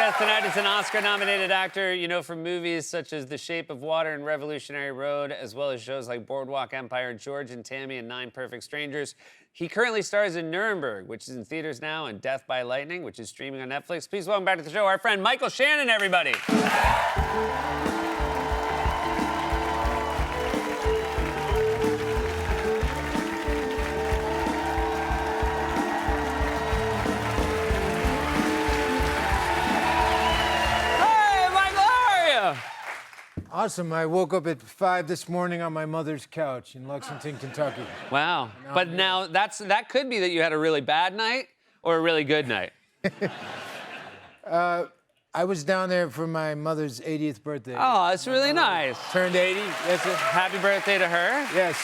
guest tonight is an Oscar-nominated actor you know from movies such as The Shape of Water and Revolutionary Road, as well as shows like Boardwalk Empire, George and Tammy, and Nine Perfect Strangers. He currently stars in Nuremberg, which is in theaters now, and Death by Lightning, which is streaming on Netflix. Please welcome back to the show our friend Michael Shannon, everybody. Awesome. I woke up at 5 this morning on my mother's couch in Lexington, Kentucky. Wow. But now that could be that you had a really bad night or a really good night. I was down there for my mother's 80th birthday. Oh, that's really nice. Turned 80. Yes, sir. Happy birthday to her. Yes.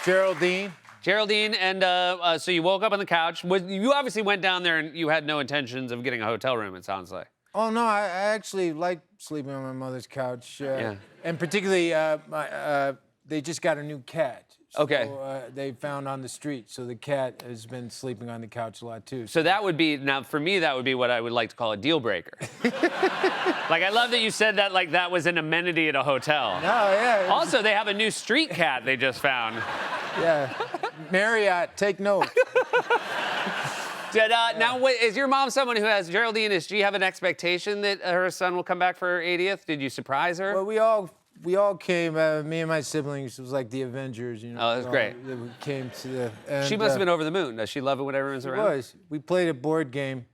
Geraldine. Geraldine, and so you woke up on the couch. You obviously went down there and you had no intentions of getting a hotel room, it sounds like. Oh, no, I actually like sleeping on my mother's couch. Yeah. And particularly, they just got a new cat. Okay. They found on the street, so the cat has been sleeping on the couch a lot, too. So that would be, now for me, that would be what I would like to call a deal breaker. Like, I love that you said that like that was an amenity at a hotel. No, yeah. Also, they have a new street cat they just found. Yeah. Marriott, take note. Now, is your mom someone who has, Geraldine, does she have an expectation that her son will come back for her 80th? Did you surprise her? Well, we all came, me and my siblings, it was like the Avengers, you know. Oh, that's great. We came to the... And, she must have been over the moon. Does she love it when everyone's around? It was. We played a board game.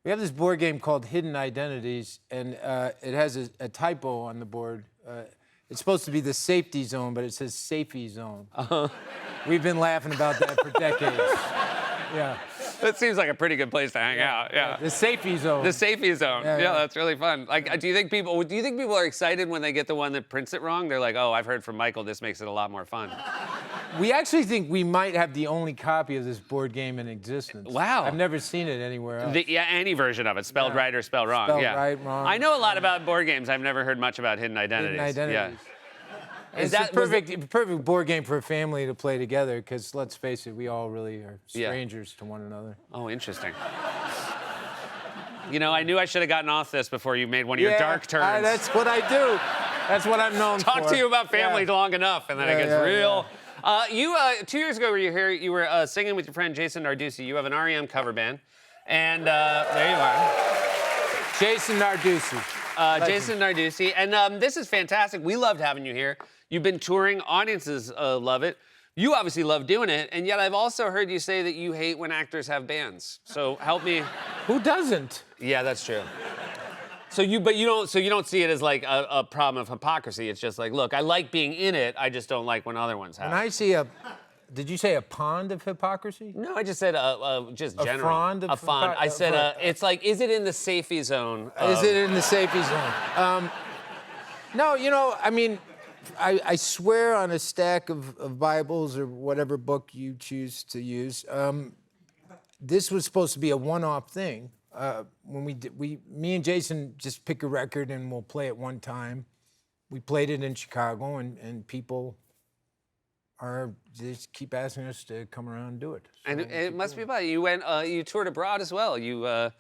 We have this board game called Hidden Identities, and it has a typo on the board. It's supposed to be the safety zone, but it says safety zone. Uh-huh. We've been laughing about that for decades. Yeah. That seems like a pretty good place to hang out. Yeah. The safety zone. The safety zone. Yeah, Yeah, that's really fun. Like, do you think people are excited when they get the one that prints it wrong? They're like, oh, I've heard from Michael, this makes it a lot more fun. We actually think we might have the only copy of this board game in existence. Wow. I've never seen it anywhere else. Yeah, any version of it, spelled right or spelled wrong. Spelled yeah. right, wrong. I know a lot about board games. I've never heard much about Hidden Identities. Hidden Identities. Yeah. It's a perfect board game for a family to play together, because let's face it, we all really are strangers to one another. Oh, interesting. You know, I knew I should have gotten off this before you made one of your dark turns. That's what I do. That's what I'm known for. Talk to you about family long enough, and then it gets real. Yeah. You 2 years ago, were you here? You were singing with your friend Jason Narducy. You have an REM cover band, and there you are. Jason Narducy. Jason Narducy, and this is fantastic. We loved having you here. You've been touring. Audiences love it. You obviously love doing it, and yet I've also heard you say that you hate when actors have bands. So help me. Who doesn't? Yeah, that's true. So you don't see it as like a problem of hypocrisy. It's just like, look, I like being in it. I just don't like when other ones have. When I see did you say a pond of hypocrisy? No, I just said just general. A frond of a fond. I said it's like, is it in the safety zone? Is it in the safety zone? No, you know, I mean, I swear on a stack of Bibles or whatever book you choose to use. This was supposed to be a one-off thing. When me and Jason just pick a record and we'll play it one time. We played it in Chicago, and people just keep asking us to come around and do it. So and it must be about it. You toured abroad as well. And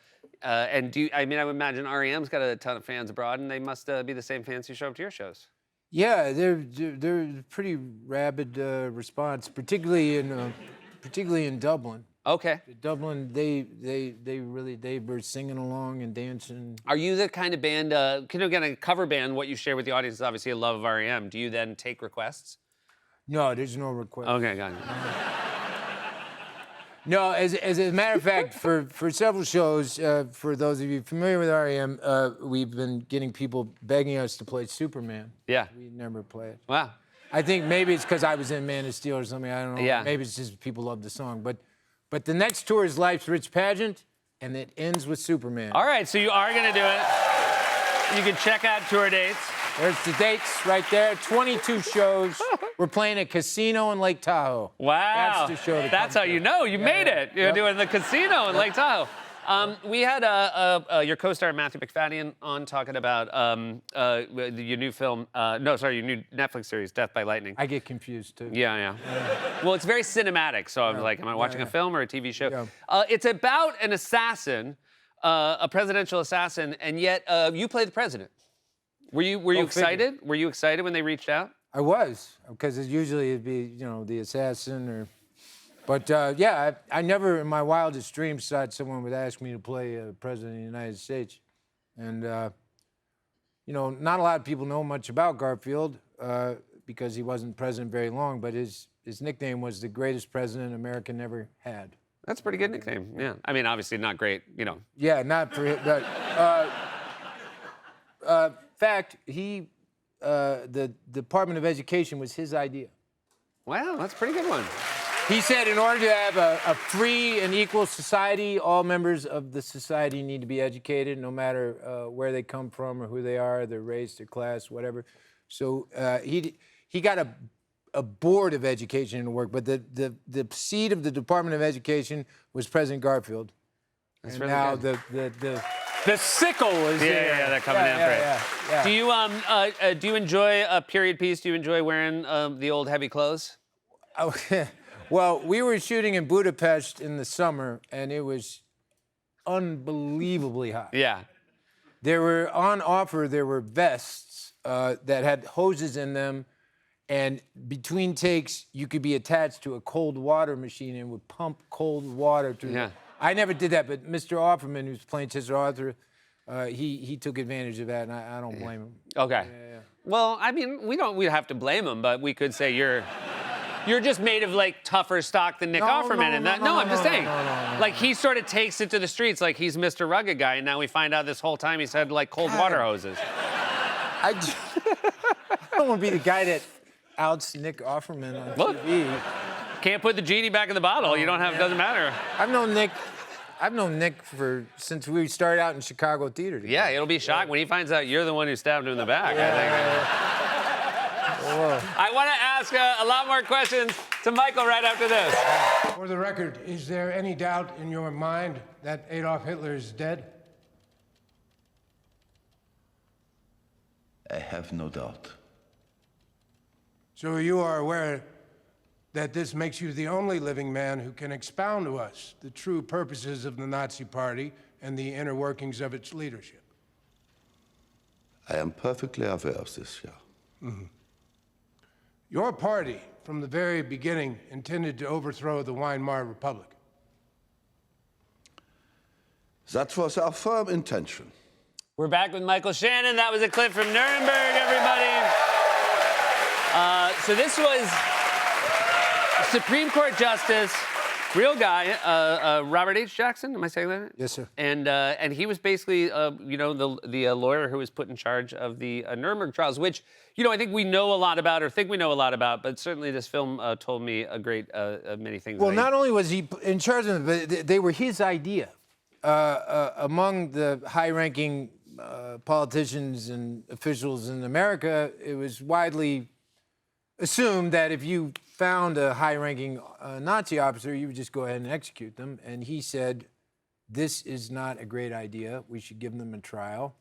I mean, I would imagine REM's got a ton of fans abroad, and they must be the same fans who show up to your shows. Yeah, they're pretty rabid response, particularly in Dublin. Okay. Dublin, they were singing along and dancing. Are you the kind of band, again, a cover band, what you share with the audience is obviously a love of REM. Do you then take requests? No, there's no request. Okay, got it. No, as a matter of fact, for several shows, for those of you familiar with REM, we've been getting people begging us to play Superman. Yeah. We never play it. Wow. I think maybe it's because I was in Man of Steel or something. I don't know. Yeah. Maybe it's just people love the song. But the next tour is Life's Rich Pageant, and it ends with Superman. All right, so you are going to do it. You can check out tour dates. There's the dates right there. 22 shows. We're playing a casino in Lake Tahoe. Wow. That's the show. That's how you know. You made it. You're doing the casino in Lake Tahoe. We had your co-star Matthew McFadden on talking about your new film. Your new Netflix series, Death by Lightning. I get confused too. Yeah. Well, it's very cinematic. So I'm like, am I watching a film or a TV show? Yeah. It's about an assassin a presidential assassin, and yet you play the president. Were you excited? Were you excited when they reached out? I was, because usually it'd be, the assassin or. But yeah, I never in my wildest dreams thought someone would ask me to play president of the United States. And, not a lot of people know much about Garfield because he wasn't president very long, but his nickname was the greatest president America never had. That's a pretty good nickname, yeah. I mean, obviously not great, Yeah, not for him, but fact, the Department of Education was his idea. Wow, that's a pretty good one. He said in order to have a free and equal society, all members of the society need to be educated, no matter where they come from or who they are, their race, their class, whatever. So he got a board of education to work, but the seat of the Department of Education was President Garfield. That's and really now good. the sickle is Yeah, they're coming in for it. Yeah. Do you enjoy a period piece? Do you enjoy wearing the old heavy clothes? Oh, well, we were shooting in Budapest in the summer, and it was unbelievably hot. Yeah. There were vests that had hoses in them, and between takes, you could be attached to a cold water machine and would pump cold water through. Yeah. I never did that, but Mr. Offerman, who's playing Chester Arthur, he took advantage of that, and I don't blame him. Okay. Yeah. Well, I mean, we have to blame him, but we could say you're just made of like tougher stock than Nick Offerman, I'm just saying. Like he sort of takes it to the streets, like he's Mr. Rugged Guy, and now we find out this whole time he's had like cold water hoses. I don't want to be the guy that outs Nick Offerman on TV. Can't put the genie back in the bottle. You don't have. Doesn't matter. I've known Nick since we started out in Chicago theater together. Yeah, it'll be shocked when he finds out you're the one who stabbed him in the back. I want to ask a lot more questions to Michael right after this. For the record, is there any doubt in your mind that Adolf Hitler is dead? I have no doubt. So you are aware that this makes you the only living man who can expound to us the true purposes of the Nazi Party and the inner workings of its leadership? I am perfectly aware of this, yeah. Mm-hmm. Your party, from the very beginning, intended to overthrow the Weimar Republic. That was our firm intention. We're back with Michael Shannon. That was a clip from Nuremberg, everybody. So this was Supreme Court Justice, real guy, Robert H. Jackson. Am I saying that? Yes, sir. And he was basically, the lawyer who was put in charge of the Nuremberg trials, which, I think we know a lot about, but certainly this film told me a great many things. Well, not only was he in charge of them, but they were his idea. Among the high-ranking politicians and officials in America, it was widely assumed that if you found a high-ranking Nazi officer, you would just go ahead and execute them. And he said, this is not a great idea. We should give them a trial.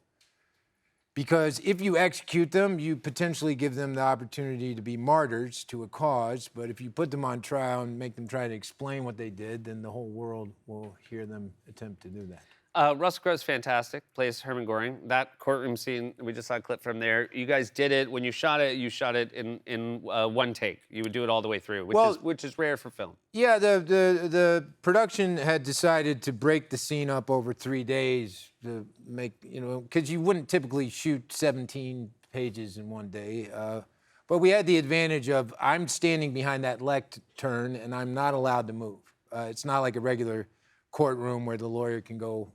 Because if you execute them, you potentially give them the opportunity to be martyrs to a cause. But if you put them on trial and make them try to explain what they did, then the whole world will hear them attempt to do that. Russell Crowe's fantastic, plays Hermann Goring. That courtroom scene, we just saw a clip from there. You guys did it. When you shot it in one take. You would do it all the way through, which is rare for film. Yeah, the production had decided to break the scene up over 3 days to make, because you wouldn't typically shoot 17 pages in one day. But we had the advantage of I'm standing behind that lectern and I'm not allowed to move. It's not like a regular courtroom where the lawyer can go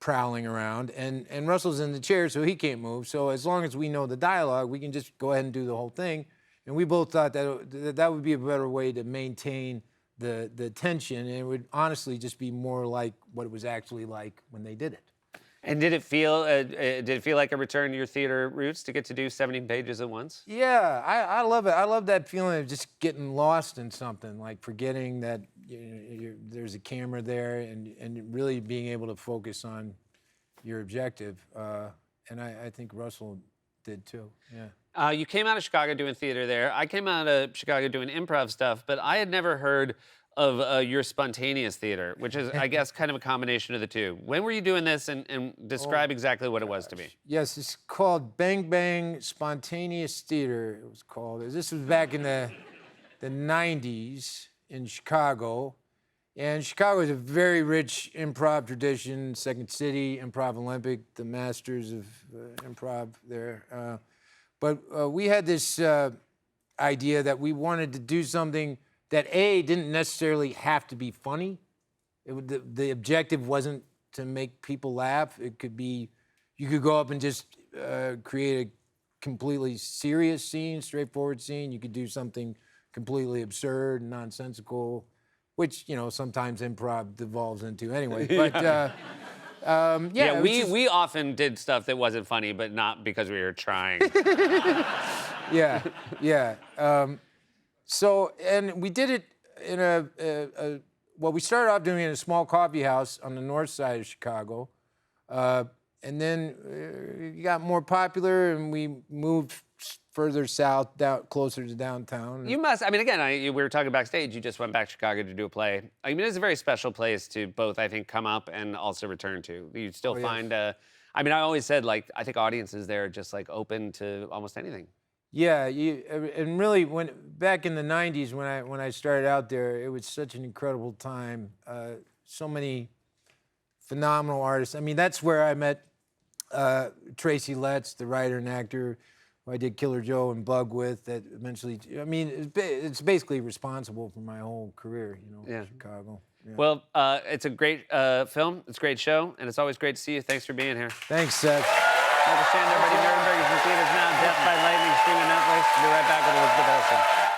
prowling around, and Russell's in the chair, so he can't move. So as long as we know the dialogue, we can just go ahead and do the whole thing. And we both thought that would be a better way to maintain the tension, and it would honestly just be more like what it was actually like when they did it. And did it feel like a return to your theater roots to get to do 17 pages at once? Yeah, I love it. I love that feeling of just getting lost in something, like forgetting that there's a camera there and really being able to focus on your objective. And I think Russell did too, yeah. You came out of Chicago doing theater there. I came out of Chicago doing improv stuff, but I had never heard of your spontaneous theater, which is, I guess, kind of a combination of the two. When were you doing this, and describe exactly what it was to me? Yes, it's called Bang Bang Spontaneous Theater, it was called. This was back in the 90s in Chicago. And Chicago is a very rich improv tradition, Second City, Improv Olympic, the masters of improv there. But we had this idea that we wanted to do something that, A, didn't necessarily have to be funny. The objective wasn't to make people laugh. It could be, you could go up and just create a completely serious scene, straightforward scene. You could do something completely absurd and nonsensical, which, you know, sometimes improv devolves into anyway. But Yeah, we often did stuff that wasn't funny, but not because we were trying. yeah. So, and we did it in well, we started off doing it in a small coffee house on the north side of Chicago. And then it got more popular, and we moved further south, down closer to downtown. You must, I mean, again, we were talking backstage, you just went back to Chicago to do a play. I mean, it's a very special place to both, I think, come up and also return to. You still find, I mean, I always said, like, I think audiences there are just, like, open to almost anything. Yeah, and really, back in the '90s, when I started out there, it was such an incredible time. So many phenomenal artists. I mean, that's where I met Tracy Letts, the writer and actor who I did Killer Joe and Bug with. That eventually, I mean, it's basically responsible for my whole career. You know, in Chicago. Yeah. Well, it's a great film, it's a great show, and it's always great to see you. Thanks for being here. Thanks, Seth. Michael Shannon, everybody. Nuremberg is in theaters now. Death by Lightning, streaming Netflix. We'll be right back with Elizabeth Olsen.